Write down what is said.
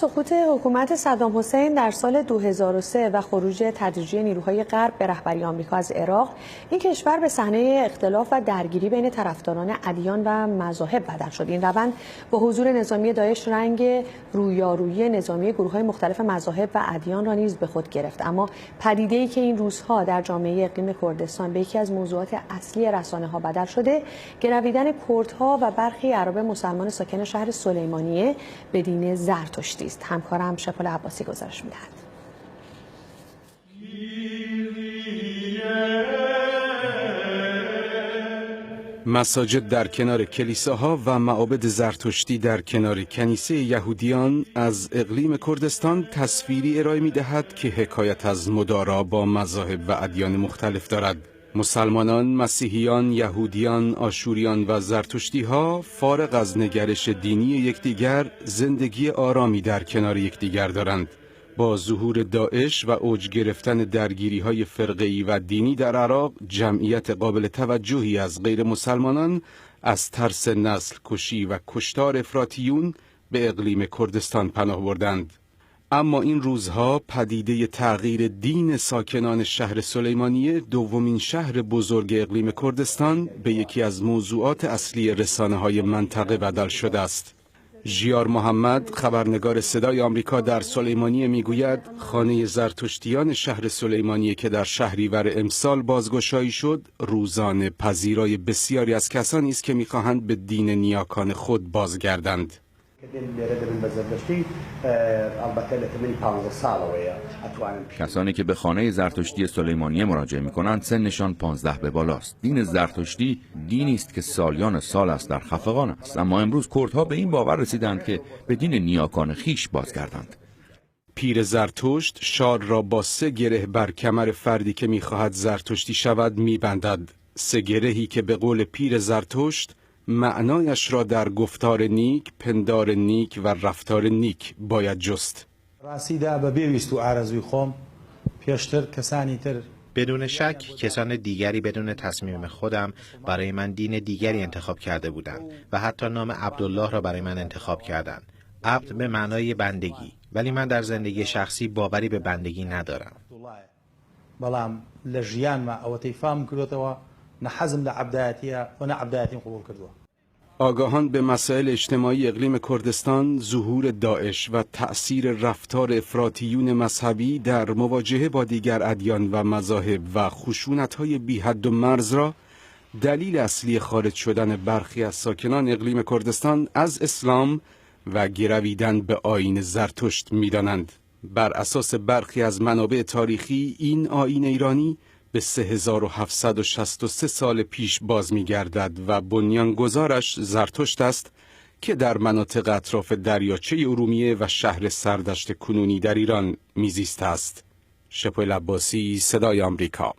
سقوط حکومت صدام حسین در سال 2003 و خروج تدریجی نیروهای غرب به رهبری آمریکا از عراق، این کشور به صحنه اختلاف و درگیری بین طرفداران ادیان و مذاهب بدل شد. این روند با حضور نظامی داعش رنگ رویارویی نظامی گروه‌های مختلف مذاهب و ادیان را نیز به خود گرفت. اما پدیده‌ای که این روزها در جامعه اقلیم کردستان به یکی از موضوعات اصلی رسانه‌ها بدل شده، گرویدن کردها و برخی اعراب مسلمان ساکن شهر سلیمانیه به دین زرتشتی است. همکارم شپال عباسی گزارش می‌دهد. مساجد در کنار کلیساها و معابد زرتشتی در کنار کنیسه یهودیان از اقلیم کردستان تصویری ارائه می‌دهد که حکایت از مدارا با مذاهب و ادیان مختلف دارد. مسلمانان، مسیحیان، یهودیان، آشوریان و زرتشتی‌ها فارغ از نگرش دینی یکدیگر زندگی آرامی در کنار یکدیگر دارند. با ظهور داعش و اوج گرفتن درگیری‌های فرقه‌ای و دینی در عراق، جمعیت قابل توجهی از غیر مسلمانان از ترس نسل کشی و کشتار افراطیون به اقلیم کردستان پناه بردند. اما این روزها پدیده تغییر دین ساکنان شهر سلیمانیه، دومین شهر بزرگ اقلیم کردستان، به یکی از موضوعات اصلی رسانه‌های منطقه بدل شده است. ژیار محمد، خبرنگار صدای آمریکا در سلیمانیه، میگوید خانه زرتشتیان شهر سلیمانیه که در شهریور امسال بازگشایی شد، روزانه پذیرای بسیاری از کسانی است که می‌خواهند به دین نیاکان خود بازگردند. کسانی که به خانه زرتشتی سلیمانیه مراجعه می‌کنند سنشان 15 به بالاست. دین زرتشتی دینی است که سالیان سال است در خفقان است، اما امروز کردها به این باور رسیدند که به دین نیاکان خیش بازگردند. پیر زرتشت شال را با 3 گره بر کمر فردی که می‌خواهد زرتشتی شود می‌بندد. 3 گرهی که به قول پیر زرتشت معنایش را در گفتار نیک، پندار نیک و رفتار نیک باید جست. بدون شک کسان دیگری بدون تصمیم خودم برای من دین دیگری انتخاب کرده بودند و حتی نام عبدالله را برای من انتخاب کردند. عبد به معنای بندگی، ولی من در زندگی شخصی باوری به بندگی ندارم. آگاهان به مسائل اجتماعی اقلیم کردستان، ظهور داعش و تأثیر رفتار افراطیون مذهبی در مواجهه با دیگر ادیان و مذاهب و خشونت‌های بی حد و مرز را دلیل اصلی خارج شدن برخی از ساکنان اقلیم کردستان از اسلام و گرویدن به آیین زرتشت می‌دانند. بر اساس برخی از منابع تاریخی، این آیین ایرانی به 3763 سال پیش باز می‌گردد و بنیانگذارش زرتشت است که در مناطق اطراف دریاچه ارومیه و شهر سردشت کنونی در ایران میزیسته است. شپال عباسی، صدای آمریکا.